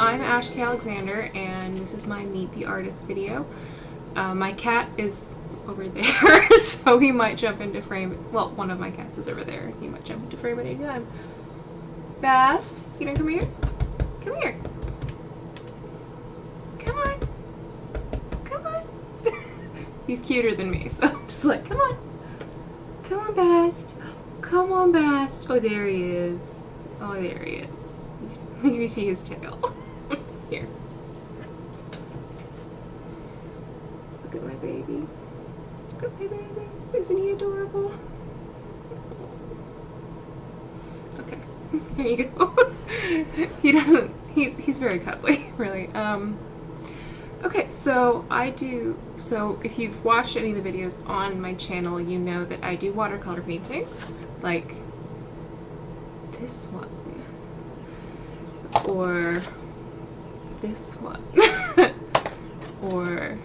I'm Ashley Alexander, and this is my Meet the Artist video. My cat is over there, so he might jump into frame. Well, one of my cats is over there. He might jump into frame at any time. Bast, you gonna come here? Come here. Come on. Come on. He's cuter than me, so I'm just like, come on. Come on, Bast. Come on, Bast. Oh, there he is. Oh, there he is. You see his tail. Here. Look at my baby. Look at my baby. Isn't he adorable? Okay. Here you go. He doesn't, he's very cuddly, really. Okay, so if you've watched any of the videos on my channel, you know that I do watercolor paintings, like this one. Or this one. Or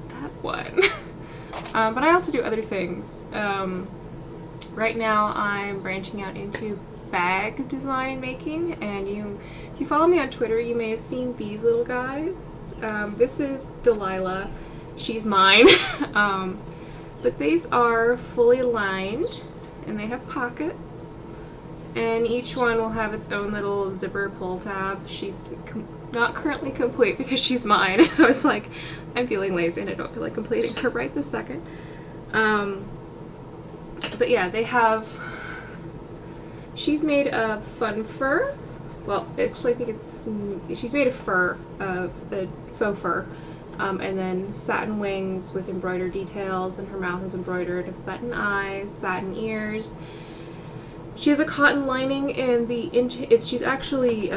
that one. But I also do other things. Right now I'm branching out into bag design and making, and if you follow me on Twitter, you may have seen these little guys. This is Delilah. She's mine. But these are fully lined, and they have pockets. And each one will have its own little zipper pull tab. She's not currently complete because she's mine. And I was like, I'm feeling lazy and I don't feel like completing her right this second. But yeah, they have... She's made of fun fur. Well, actually I think she's made of fur, of a faux fur. And then satin wings with embroidered details, and her mouth is embroidered with button eyes, satin ears. She has a cotton lining, and she's actually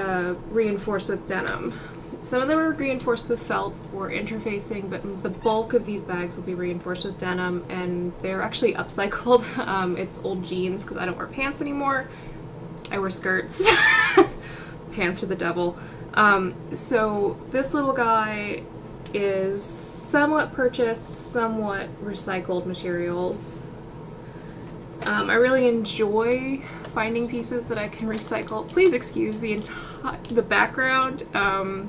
reinforced with denim. Some of them are reinforced with felt or interfacing, but the bulk of these bags will be reinforced with denim, and they're actually upcycled. It's old jeans because I don't wear pants anymore. I wear skirts. Pants are the devil. So this little guy is somewhat purchased, somewhat recycled materials. I really enjoy finding pieces that I can recycle. Please excuse the background. I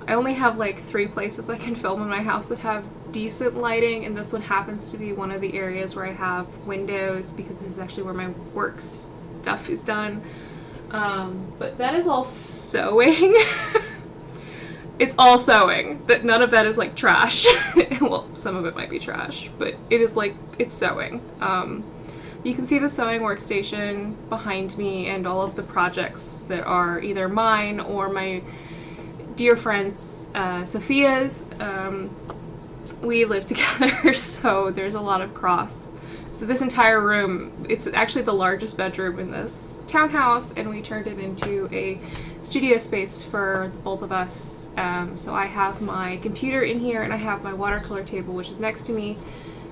only have like 3 places I can film in my house that have decent lighting, and this one happens to be one of the areas where I have windows because this is actually where my work stuff is done. But that is all sewing. It's all sewing. That none of that is like trash. Well, some of it might be trash, but it is like, it's sewing. You can see the sewing workstation behind me and all of the projects that are either mine or my dear friend's Sophia's. We live together, so there's a lot of cross. So this entire room, it's actually the largest bedroom in this townhouse, and we turned it into a studio space for both of us. So I have my computer in here, and I have my watercolor table, which is next to me,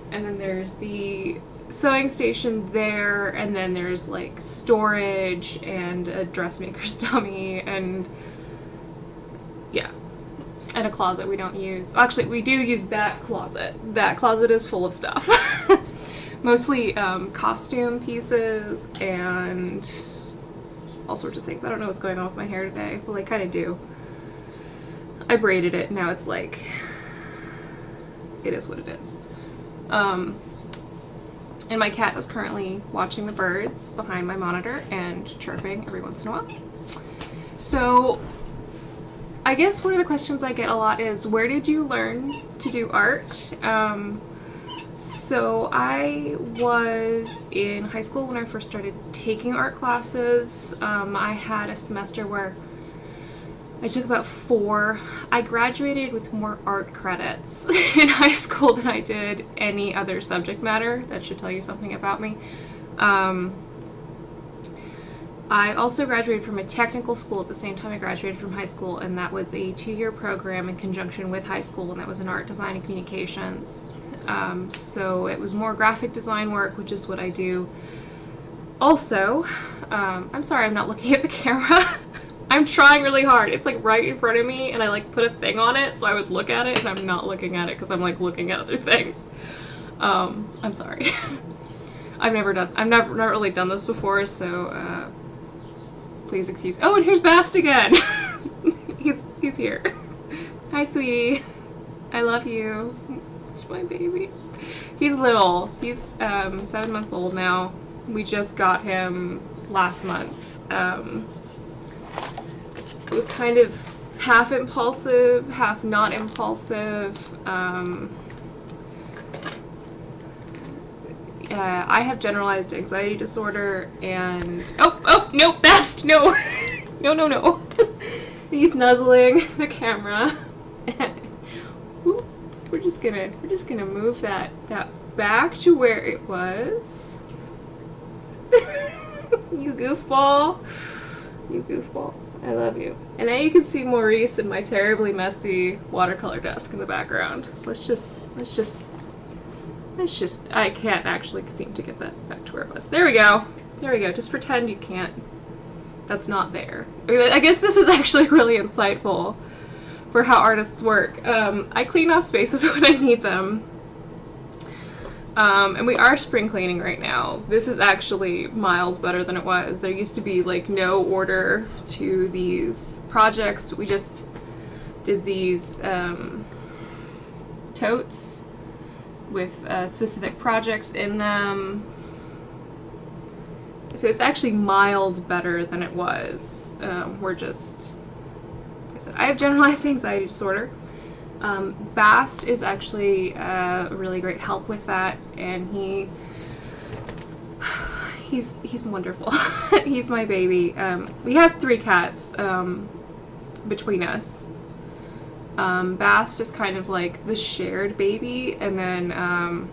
and then there's the sewing station there, and then there's like storage and a dressmaker's dummy, and yeah, and a closet we don't use. Actually, we do use that closet. That closet is full of stuff. Mostly costume pieces and all sorts of things. I don't know what's going on with my hair today. Well, I kind of do. I braided it. Now it's like, it is what it is. And my cat is currently watching the birds behind my monitor and chirping every once in a while. So I guess one of the questions I get a lot is, where did you learn to do art? So I was in high school when I first started taking art classes. I had a semester where I took about 4. I graduated with more art credits in high school than I did any other subject matter. That should tell you something about me. I also graduated from a technical school at the same time I graduated from high school, and that was a 2-year program in conjunction with high school, and that was in art design and communications. So it was more graphic design work, which is what I do. Also, I'm sorry I'm not looking at the camera. I'm trying really hard. It's like right in front of me, and I like put a thing on it so I would look at it, and I'm not looking at it because I'm like looking at other things. I'm sorry. I've not really done this before, so please excuse. Oh, and here's Bast again. He's here. Hi, sweetie. I love you. It's my baby. He's little. He's 7 months old now. We just got him last month. It was kind of half impulsive, half not impulsive. I have generalized anxiety disorder, and no, best, no. No. He's nuzzling the camera. We're just gonna move that back to where it was. You goofball. I love you. And now you can see Maurice and my terribly messy watercolor desk in the background. Let's just I can't actually seem to get that back to where it was. There we go. Just pretend you can't. That's not there. I guess this is actually really insightful for how artists work. I clean off spaces when I need them. And we are spring cleaning right now. This is actually miles better than it was. There used to be like no order to these projects. We just did these totes with specific projects in them. So it's actually miles better than it was. We're just, like I said, I have generalized anxiety disorder. Bast is actually a really great help with that, and he's wonderful. He's my baby. We have 3 cats between us. Bast is kind of like the shared baby, and then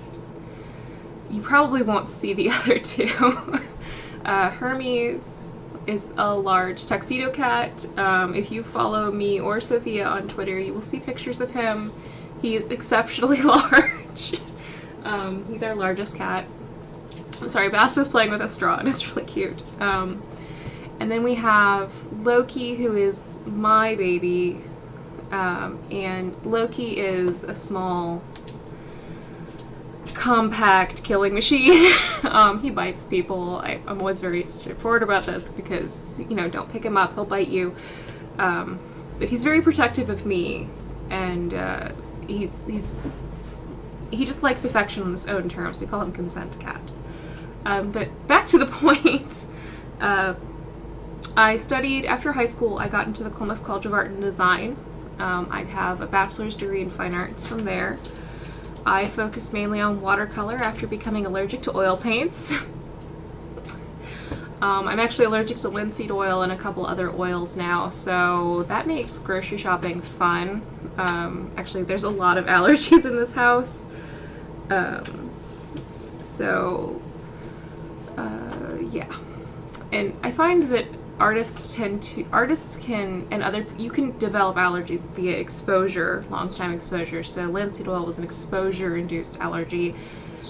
you probably won't see the other 2. Hermes is a large tuxedo cat. If you follow me or Sophia on Twitter, you will see pictures of him. He is exceptionally large. He's our largest cat. I'm sorry, Bast is playing with a straw, and it's really cute. And then we have Loki, who is my baby. And Loki is a small, compact killing machine. He bites people. I'm always very straightforward about this because, don't pick him up, he'll bite you. But he's very protective of me, and he just likes affection on his own terms. We call him Consent Cat. But back to the point. I studied, after high school, I got into the Columbus College of Art and Design. I have a bachelor's degree in fine arts from there. I focused mainly on watercolor after becoming allergic to oil paints. I'm actually allergic to linseed oil and a couple other oils now, so that makes grocery shopping fun. Actually, there's a lot of allergies in this house. Yeah. And I find that you can develop allergies via exposure, long-time exposure. So linseed oil was an exposure-induced allergy.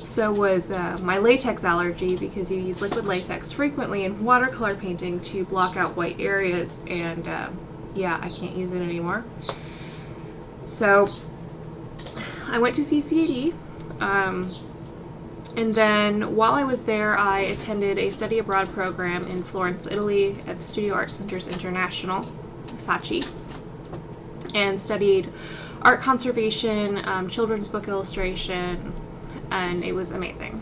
So was my latex allergy, because you use liquid latex frequently in watercolor painting to block out white areas, and yeah, I can't use it anymore. So I went to CCAD, and then while I was there, I attended a study abroad program in Florence, Italy at the Studio Art Centers International, SACI, and studied art conservation, children's book illustration, and it was amazing.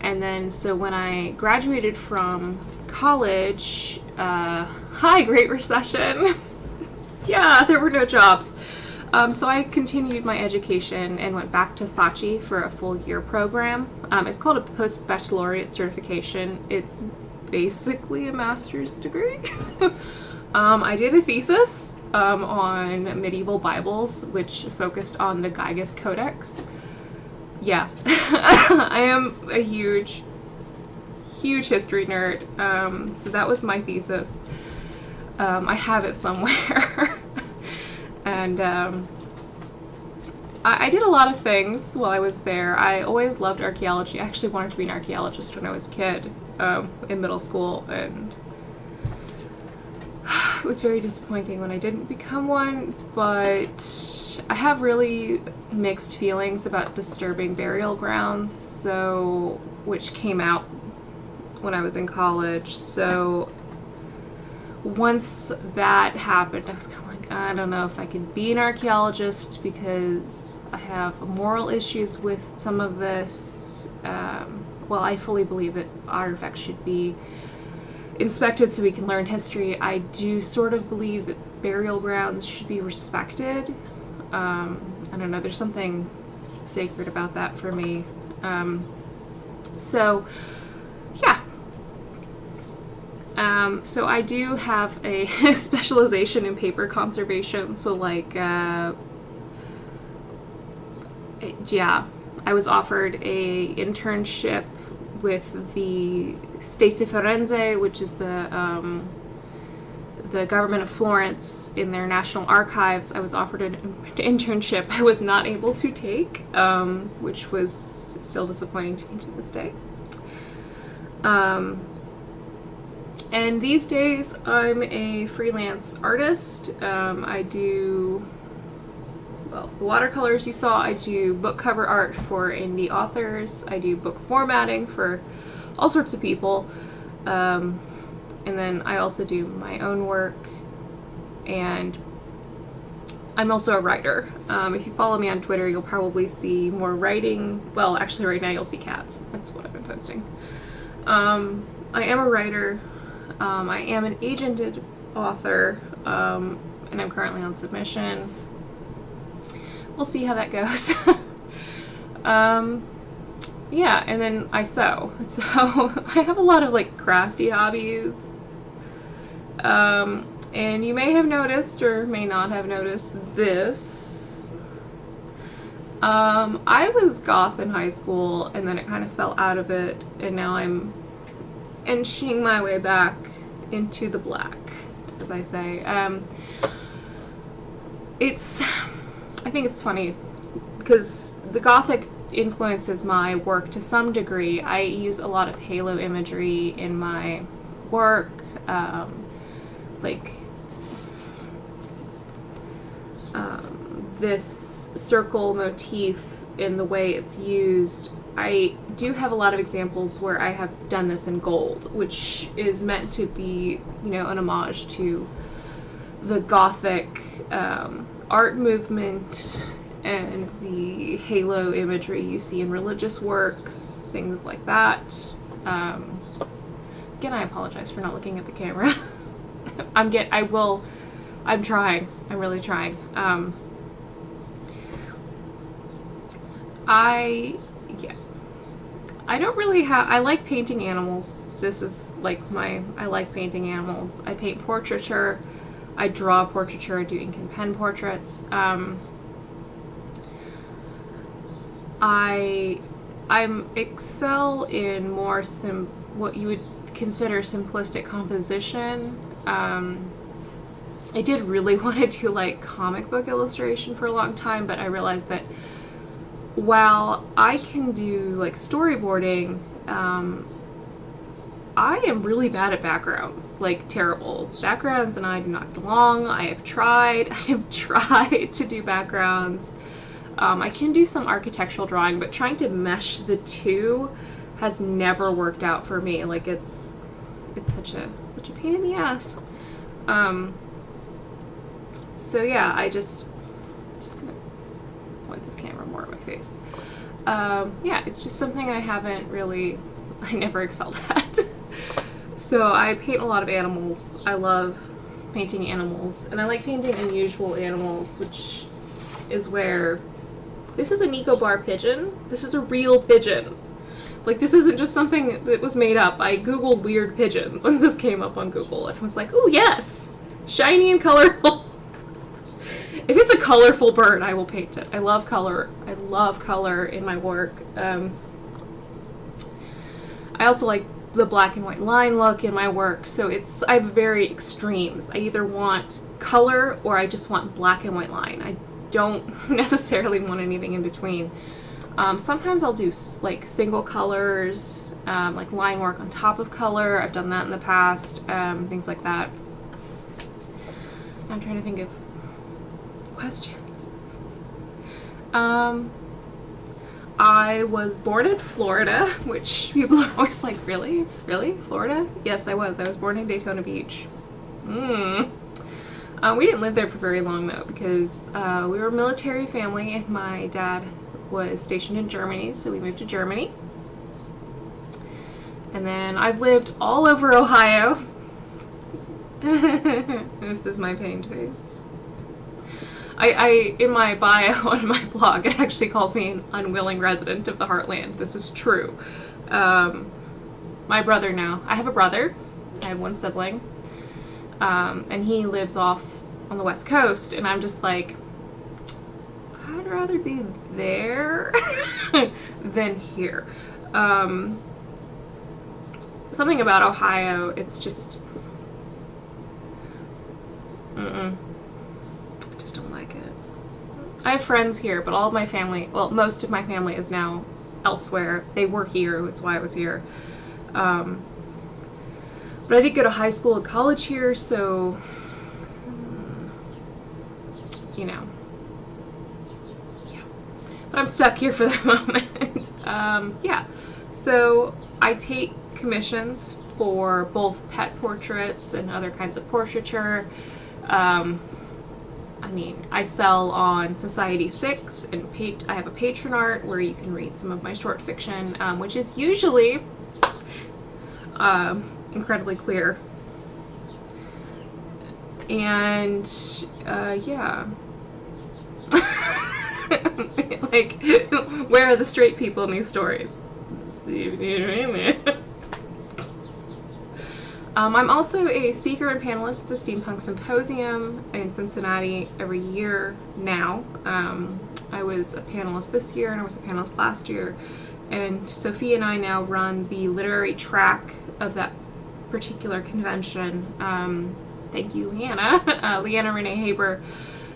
And then, so when I graduated from college, hi, Great Recession. Yeah, there were no jobs. So I continued my education and went back to SACI for a full year program. It's called a post-baccalaureate certification. It's basically a master's degree. I did a thesis on medieval Bibles, which focused on the Gygas Codex. Yeah, I am a huge history nerd, so that was my thesis. I have it somewhere. And I did a lot of things while I was there. I always loved archaeology. I actually wanted to be an archaeologist when I was a kid, in middle school, and it was very disappointing when I didn't become one, but I have really mixed feelings about disturbing burial grounds, which came out when I was in college. So once that happened, I was kind of like, I don't know if I could be an archaeologist because I have moral issues with some of this. Well, I fully believe that artifacts should be inspected so we can learn history. I do sort of believe that burial grounds should be respected. I don't know, there's something sacred about that for me. So, yeah. So I do have a specialization in paper conservation. So like, yeah, I was offered a internship with the State of Firenze, which is the government of Florence, in their national archives. I was offered an internship I was not able to take, which was still disappointing to me to this day. And these days, I'm a freelance artist. I do, well, the watercolors you saw, I do book cover art for indie authors. I do book formatting for all sorts of people. And then I also do my own work. And I'm also a writer. If you follow me on Twitter, you'll probably see more writing. Well, actually right now you'll see cats. That's what I've been posting. I am a writer. I am an agented author, and I'm currently on submission. We'll see how that goes. Yeah, and then I sew. So I have a lot of like crafty hobbies. And you may have noticed or may not have noticed this. I was goth in high school, and then it kind of fell out of it, and now I'm inching my way back into the black, as I say. I think it's funny because the gothic influences my work to some degree. I use a lot of halo imagery in my work, this circle motif in the way it's used. I do have a lot of examples where I have done this in gold, which is meant to be, you know, an homage to the Gothic art movement and the halo imagery you see in religious works, things like that. Again, I apologize for not looking at the camera. I'm trying. I'm really trying. I don't really have, I like painting animals. This is like I like painting animals. I paint portraiture. I draw portraiture. I do ink and pen portraits. I'm excel in more what you would consider simplistic composition. I did really want to do like comic book illustration for a long time, but I realized that while I can do like storyboarding, I am really bad at backgrounds, like terrible. Backgrounds and I do not get along. I have tried to do backgrounds. I can do some architectural drawing, but trying to mesh the two has never worked out for me. Like it's such a pain in the ass. So yeah, I just gonna point this camera more at my face. Yeah, it's just something I never excelled at. So I paint a lot of animals. I love painting animals, and I like painting unusual animals, which is where this is a Nicobar pigeon. This is a real pigeon. Like, this isn't just something that was made up. I googled weird pigeons, and this came up on Google, and I was like, ooh, yes! Shiny and colorful. If it's a colorful bird, I will paint it. I love color. I love color in my work. I also like the black and white line look in my work, so I have very extremes. I either want color or I just want black and white line. I don't necessarily want anything in between. Sometimes I'll do like single colors, like line work on top of color. I've done that in the past, things like that. I'm trying to think of questions. I was born in Florida, which people are always like, really? Really? Florida? Yes, I was. I was born in Daytona Beach. We didn't live there for very long though, because we were a military family and my dad was stationed in Germany, so we moved to Germany. And then I've lived all over Ohio. This is my pained face. I in my bio on my blog, it actually calls me an unwilling resident of the heartland. This is true. My brother now. I have a brother. I have one sibling. And he lives off on the West Coast, and I'm just like, I'd rather be there than here. Something about Ohio, it's just, I just don't like it. I have friends here, but all of my family, well, most of my family is now elsewhere. They were here, that's why I was here. But I did go to high school and college here, so, you know, yeah. But I'm stuck here for the moment. Yeah, so I take commissions for both pet portraits and other kinds of portraiture. I mean, I sell on Society6, and I have a patron art where you can read some of my short fiction, which is usually incredibly queer. And yeah. Like, where are the straight people in these stories? I'm also a speaker and panelist at the Steampunk Symposium in Cincinnati every year now. I was a panelist this year, and I was a panelist last year. And Sophie and I now run the literary track of that particular convention. Thank you, Leanna. Leanna Renee Haber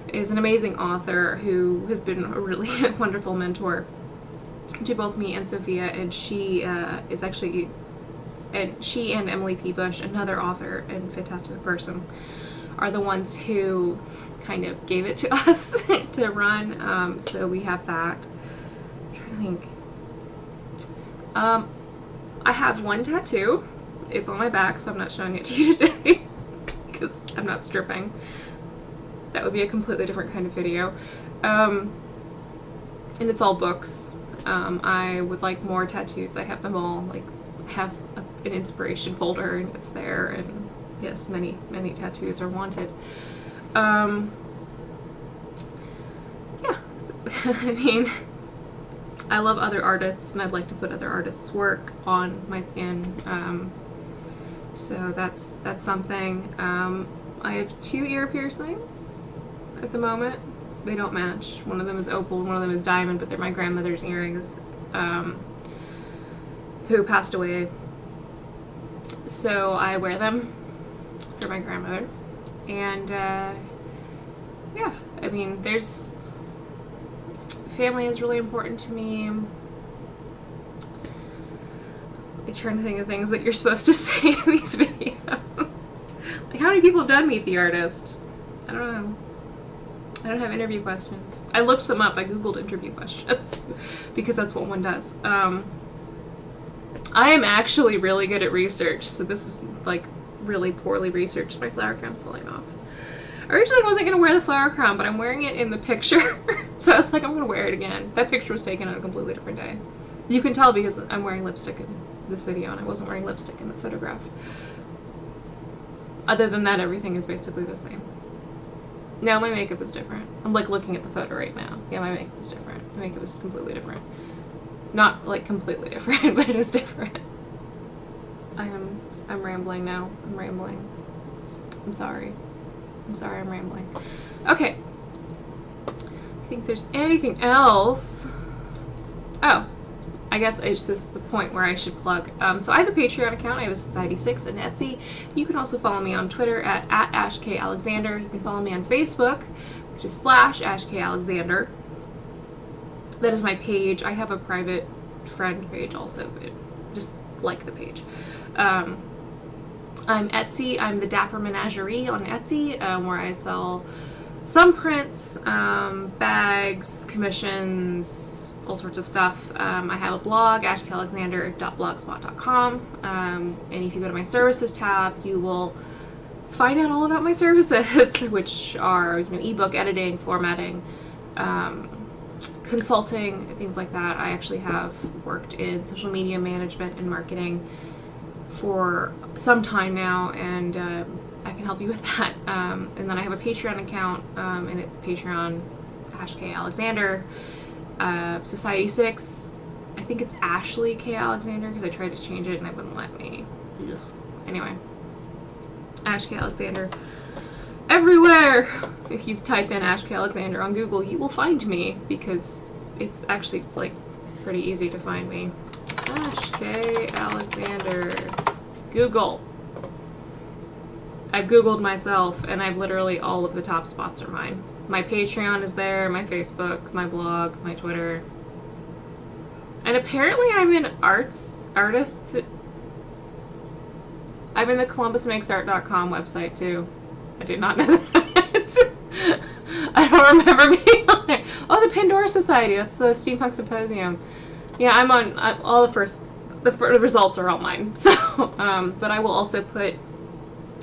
is an amazing author who has been a really wonderful mentor to both me and Sophia, and she is actually, and she and Emily P. Bush, another author and fantastic person, are the ones who kind of gave it to us to run. So we have that. I'm trying to think. I have one tattoo. It's on my back, so I'm not showing it to you today because I'm not stripping. That would be a completely different kind of video. And it's all books. I would like more tattoos. I have them all. Like, I have an inspiration folder, and it's there. And yes, many tattoos are wanted. Yeah. So, I mean, I love other artists, and I'd like to put other artists' work on my skin. So that's something. I have 2 ear piercings at the moment. They don't match. One of them is opal, and one of them is diamond, but they're my grandmother's earrings, who passed away. So I wear them for my grandmother. And yeah, I mean, family is really important to me. I'm trying to think of things that you're supposed to say in these videos. Like, how many people have done Meet the Artist? I don't know. I don't have interview questions. I looked some up. I googled interview questions because that's what one does. I am actually really good at research, so this is like really poorly researched. My flower crown's falling off. Originally I wasn't going to wear the flower crown, but I'm wearing it in the picture. So I was like, I'm going to wear it again. That picture was taken on a completely different day. You can tell because I'm wearing lipstick in this video, and I wasn't wearing lipstick in the photograph. Other than that, everything is basically the same. No, my makeup is different. I'm like looking at the photo right now. Yeah, my makeup is different. My makeup is completely different. Not like completely different, but it is different. I'm rambling now. I'm rambling. I'm sorry. I'm rambling. Okay. I think there's anything else. Oh, I guess this is the point where I should plug. So I have a Patreon account. I have a Society6 and Etsy. You can also follow me on Twitter at @AshKAlexander. You can follow me on Facebook, which is /AshKAlexander. That is my page. I have a private friend page also, but just like the page. I'm Etsy. I'm the Dapper Menagerie on Etsy, where I sell some prints, bags, commissions, all sorts of stuff. I have a blog, ashkalexander.blogspot.com, and if you go to my services tab, you will find out all about my services, which are, you know, ebook editing, formatting, consulting, things like that. I actually have worked in social media management and marketing for some time now, and I can help you with that. And then I have a Patreon account, and it's Patreon #K Alexander. Society 6, I think it's Ashley K Alexander, because I tried to change it and it wouldn't let me. Ugh. Anyway, #K Alexander everywhere. If you type in #K Alexander on Google, you will find me, because it's actually like pretty easy to find me. #K Alexander. Google. I've Googled myself, and I've literally, all of the top spots are mine. My Patreon is there, my Facebook, my blog, my Twitter. And apparently I'm in artists. I'm in the ColumbusMakesArt.com website too. I did not know that. I don't remember being on there. Oh, the Pandora Society. That's the Steampunk Symposium. Yeah, I'm on all the results are all mine. So, but I will also put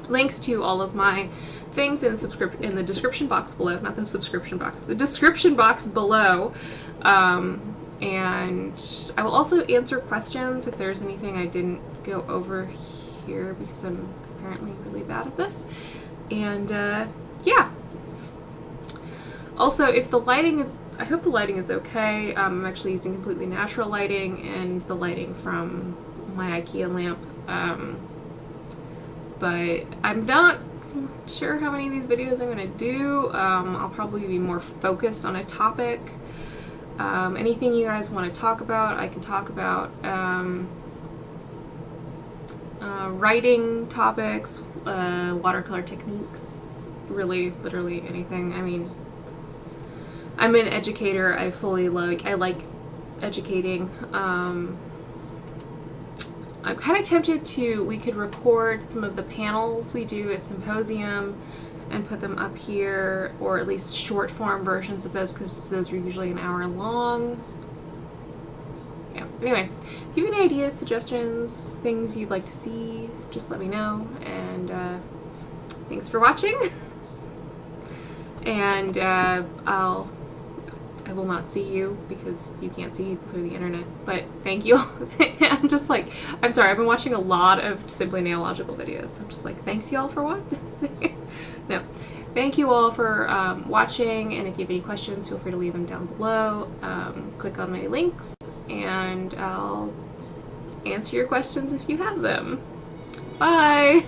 links to all of my things in the description box below. Not the subscription box. The description box below. And I will also answer questions if there's anything I didn't go over here, because I'm apparently really bad at this. And yeah. Also, if the lighting is, I hope the lighting is okay. I'm actually using completely natural lighting and the lighting from my IKEA lamp. But I'm not sure how many of these videos I'm going to do. I'll probably be more focused on a topic. Anything you guys want to talk about, I can talk about. Writing topics, watercolor techniques, really, literally anything. I mean, I'm an educator. I like educating. I'm kind of tempted we could record some of the panels we do at Symposium and put them up here, or at least short form versions of those, because those are usually an hour long. Yeah, anyway, if you have any ideas, suggestions, things you'd like to see, just let me know, and thanks for watching. And I will not see you, because you can't see through the internet, but thank you. I'm just like, I'm sorry, I've been watching a lot of Simply Nailogical videos. I'm just like, thanks y'all for watching. No, thank you all for watching, and if you have any questions, feel free to leave them down below. Click on my links, and I'll answer your questions if you have them. Bye!